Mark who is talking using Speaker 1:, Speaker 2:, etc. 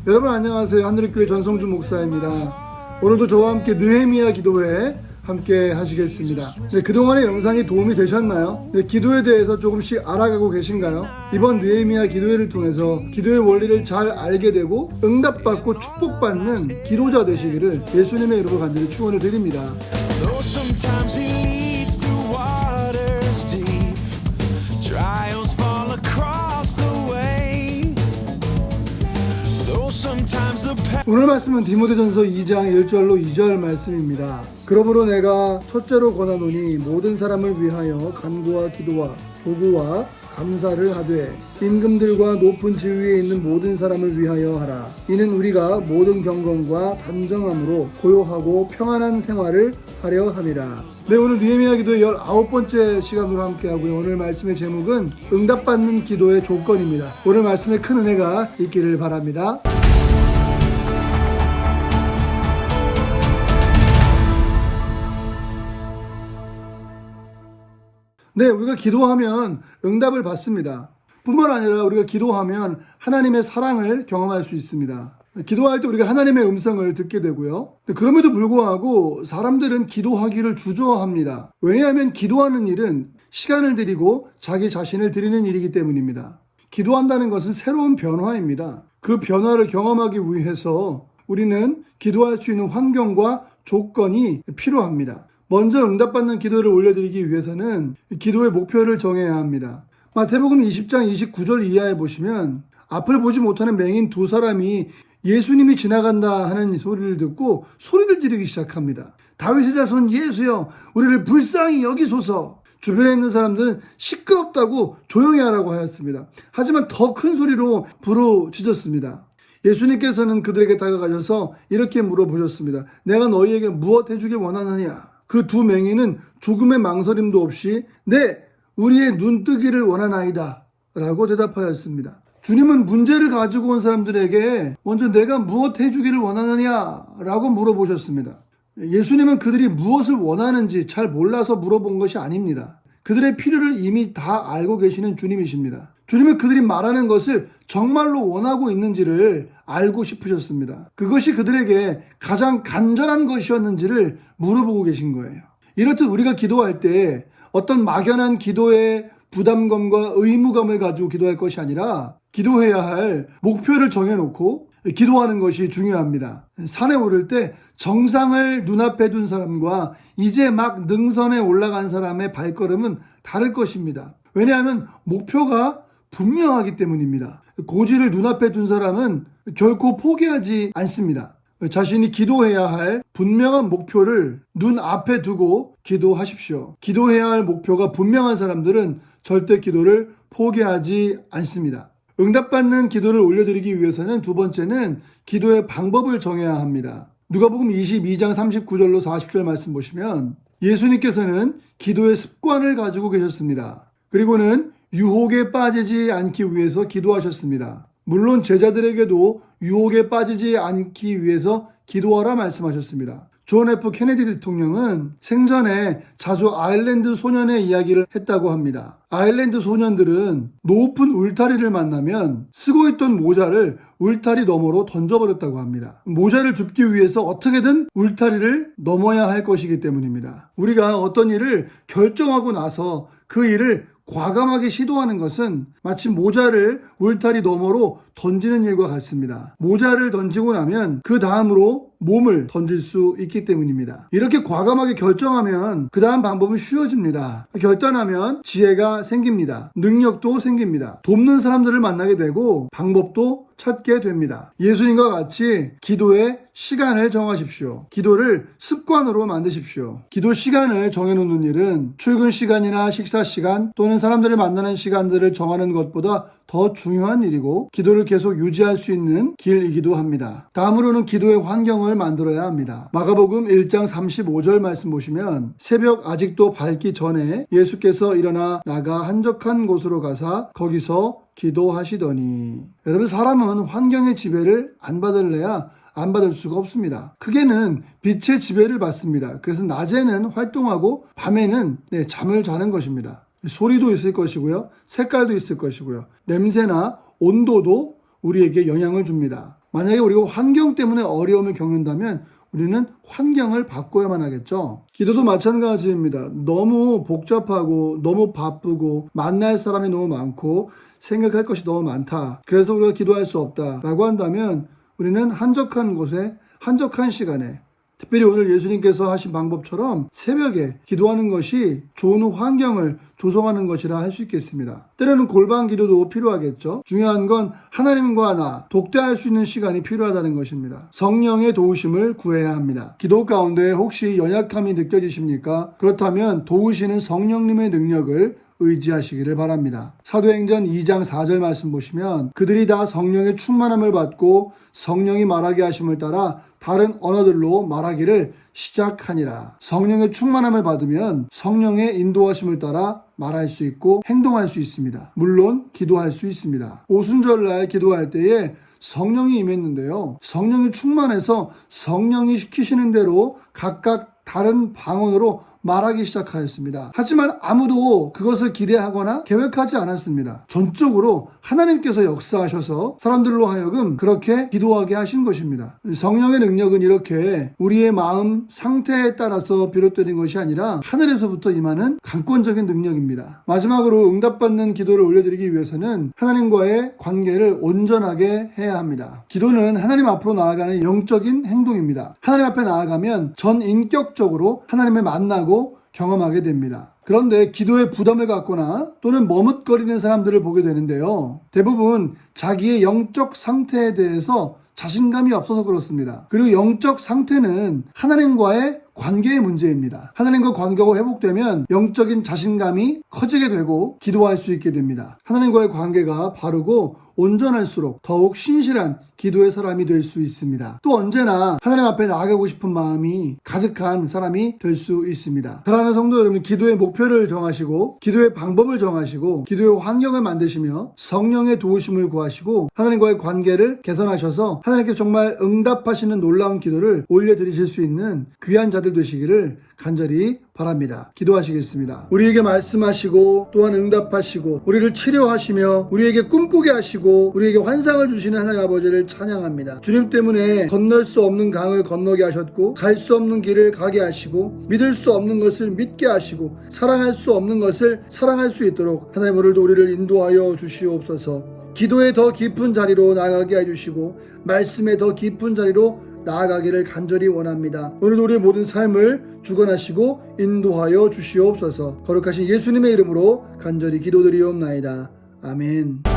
Speaker 1: 여러분 안녕하세요. 하늘의교회 전성준 목사입니다. 오늘도 저와 함께 느헤미야 기도회 함께 하시겠습니다. 네, 그동안의 영상이 도움이 되셨나요? 네, 기도에 대해서 조금씩 알아가고 계신가요? 이번 느헤미야 기도회를 통해서 기도의 원리를 잘 알게 되고 응답받고 축복받는 기도자 되시기를 예수님의 이름으로 간절히 축원을 드립니다. 오늘 말씀은 디모데전서 2장 1절로 2절 말씀입니다. 그러므로 내가 첫째로 권하노니 모든 사람을 위하여 간구와 기도와 도구와 감사를 하되 임금들과 높은 지위에 있는 모든 사람을 위하여 하라. 이는 우리가 모든 경건과 단정함으로 고요하고 평안한 생활을 하려 함이라. 네, 오늘 느헤미야 기도의 19번째 시간으로 함께하고요. 오늘 말씀의 제목은 응답받는 기도의 조건입니다. 오늘 말씀에 큰 은혜가 있기를 바랍니다. 네, 우리가 기도하면 응답을 받습니다. 뿐만 아니라 우리가 기도하면 하나님의 사랑을 경험할 수 있습니다. 기도할 때 우리가 하나님의 음성을 듣게 되고요. 그럼에도 불구하고 사람들은 기도하기를 주저합니다. 왜냐하면 기도하는 일은 시간을 들이고 자기 자신을 드리는 일이기 때문입니다. 기도한다는 것은 새로운 변화입니다. 그 변화를 경험하기 위해서 우리는 기도할 수 있는 환경과 조건이 필요합니다. 먼저 응답받는 기도를 올려드리기 위해서는 기도의 목표를 정해야 합니다. 마태복음 20장 29절 이하에 보시면 앞을 보지 못하는 맹인 두 사람이 예수님이 지나간다 하는 소리를 듣고 소리를 지르기 시작합니다. 다윗의 자손 예수여, 우리를 불쌍히 여기소서. 주변에 있는 사람들은 시끄럽다고 조용히 하라고 하였습니다. 하지만 더 큰 소리로 부르짖었습니다. 예수님께서는 그들에게 다가가셔서 이렇게 물어보셨습니다. 내가 너희에게 무엇 해주길 원하느냐? 그 두 맹인은 조금의 망설임도 없이 네, 우리의 눈뜨기를 원하나이다 라고 대답하였습니다. 주님은 문제를 가지고 온 사람들에게 먼저 내가 무엇 해주기를 원하느냐 라고 물어보셨습니다. 예수님은 그들이 무엇을 원하는지 잘 몰라서 물어본 것이 아닙니다. 그들의 필요를 이미 다 알고 계시는 주님이십니다. 주님은 그들이 말하는 것을 정말로 원하고 있는지를 알고 싶으셨습니다. 그것이 그들에게 가장 간절한 것이었는지를 물어보고 계신 거예요. 이렇듯 우리가 기도할 때 어떤 막연한 기도의 부담감과 의무감을 가지고 기도할 것이 아니라 기도해야 할 목표를 정해놓고 기도하는 것이 중요합니다. 산에 오를 때 정상을 눈앞에 둔 사람과 이제 막 능선에 올라간 사람의 발걸음은 다를 것입니다. 왜냐하면 목표가 분명하기 때문입니다. 고지를 눈앞에 둔 사람은 결코 포기하지 않습니다. 자신이 기도해야 할 분명한 목표를 눈앞에 두고 기도하십시오. 기도해야 할 목표가 분명한 사람들은 절대 기도를 포기하지 않습니다. 응답받는 기도를 올려드리기 위해서는 두 번째는 기도의 방법을 정해야 합니다. 누가복음 22장 39절로 40절 말씀 보시면 예수님께서는 기도의 습관을 가지고 계셨습니다. 그리고는 유혹에 빠지지 않기 위해서 기도하셨습니다. 물론 제자들에게도 유혹에 빠지지 않기 위해서 기도하라 말씀하셨습니다. 존 F 케네디 대통령은 생전에 자주 아일랜드 소년의 이야기를 했다고 합니다. 아일랜드 소년들은 높은 울타리를 만나면 쓰고 있던 모자를 울타리 너머로 던져버렸다고 합니다. 모자를 줍기 위해서 어떻게든 울타리를 넘어야 할 것이기 때문입니다. 우리가 어떤 일을 결정하고 나서 그 일을 과감하게 시도하는 것은 마치 모자를 울타리 너머로 던지는 일과 같습니다. 모자를 던지고 나면 그 다음으로 몸을 던질 수 있기 때문입니다. 이렇게 과감하게 결정하면 그 다음 방법은 쉬워집니다. 결단하면 지혜가 생깁니다. 능력도 생깁니다. 돕는 사람들을 만나게 되고 방법도 찾게 됩니다. 예수님과 같이 기도에 시간을 정하십시오. 기도를 습관으로 만드십시오. 기도 시간을 정해놓는 일은 출근 시간이나 식사 시간 또는 사람들을 만나는 시간들을 정하는 것보다 더 중요한 일이고 기도를 계속 유지할 수 있는 길이기도 합니다. 다음으로는 기도의 환경을 만들어야 합니다. 마가복음 1장 35절 말씀 보시면 새벽 아직도 밝기 전에 예수께서 일어나 나가 한적한 곳으로 가사 거기서 기도하시더니. 여러분, 사람은 환경의 지배를 안 받을래야 안 받을 수가 없습니다. 크게는 빛의 지배를 받습니다. 그래서 낮에는 활동하고 밤에는 잠을 자는 것입니다. 소리도 있을 것이고요. 색깔도 있을 것이고요. 냄새나 온도도 우리에게 영향을 줍니다. 만약에 우리가 환경 때문에 어려움을 겪는다면 우리는 환경을 바꿔야만 하겠죠. 기도도 마찬가지입니다. 너무 복잡하고 너무 바쁘고 만날 사람이 너무 많고 생각할 것이 너무 많다. 그래서 우리가 기도할 수 없다라고 한다면 우리는 한적한 곳에 한적한 시간에 특별히 오늘 예수님께서 하신 방법처럼 새벽에 기도하는 것이 좋은 환경을 조성하는 것이라 할 수 있겠습니다. 때로는 골방 기도도 필요하겠죠. 중요한 건 하나님과 나 독대할 수 있는 시간이 필요하다는 것입니다. 성령의 도우심을 구해야 합니다. 기도 가운데 혹시 연약함이 느껴지십니까? 그렇다면 도우시는 성령님의 능력을 의지하시기를 바랍니다. 사도행전 2장 4절 말씀 보시면 그들이 다 성령의 충만함을 받고 성령이 말하게 하심을 따라 다른 언어들로 말하기를 시작하니라. 성령의 충만함을 받으면 성령의 인도하심을 따라 말할 수 있고 행동할 수 있습니다. 물론 기도할 수 있습니다. 오순절날 기도할 때에 성령이 임했는데요. 성령이 충만해서 성령이 시키시는 대로 각각 다른 방언으로 말하기 시작하였습니다. 하지만 아무도 그것을 기대하거나 계획하지 않았습니다. 전적으로 하나님께서 역사하셔서 사람들로 하여금 그렇게 기도하게 하신 것입니다. 성령의 능력은 이렇게 우리의 마음 상태에 따라서 비롯되는 것이 아니라 하늘에서부터 임하는 강권적인 능력입니다. 마지막으로 응답받는 기도를 올려드리기 위해서는 하나님과의 관계를 온전하게 해야 합니다. 기도는 하나님 앞으로 나아가는 영적인 행동입니다. 하나님 앞에 나아가면 전 인격적으로 하나님을 만나고 경험하게 됩니다. 그런데 기도에 부담을 갖거나 또는 머뭇거리는 사람들을 보게 되는데요. 대부분 자기의 영적 상태에 대해서 자신감이 없어서 그렇습니다. 그리고 영적 상태는 하나님과의 관계의 문제입니다. 하나님과 관계가 회복되면 영적인 자신감이 커지게 되고 기도할 수 있게 됩니다. 하나님과의 관계가 바르고 온전할수록 더욱 신실한 기도의 사람이 될 수 있습니다. 또 언제나 하나님 앞에 나아가고 싶은 마음이 가득한 사람이 될 수 있습니다. 사랑하는 성도 여러분, 기도의 목표를 정하시고 기도의 방법을 정하시고 기도의 환경을 만드시며 성령의 도우심을 구하시고 하나님과의 관계를 개선하셔서 하나님께 정말 응답하시는 놀라운 기도를 올려드리실 수 있는 귀한 자들 되시기를 간절히 바랍니다. 기도하시겠습니다. 우리에게 말씀하시고 또한 응답하시고 우리를 치료하시며 우리에게 꿈꾸게 하시고 우리에게 환상을 주시는 하나님 아버지를 찬양합니다. 주님 때문에 건널 수 없는 강을 건너게 하셨고 갈 수 없는 길을 가게 하시고 믿을 수 없는 것을 믿게 하시고 사랑할 수 없는 것을 사랑할 수 있도록 하나님 오늘도 우리를 인도하여 주시옵소서. 기도의 더 깊은 자리로 나아가게 해주시고 말씀의 더 깊은 자리로 나아가기를 간절히 원합니다. 오늘도 우리의 모든 삶을 주관하시고 인도하여 주시옵소서. 거룩하신 예수님의 이름으로 간절히 기도드리옵나이다. 아멘.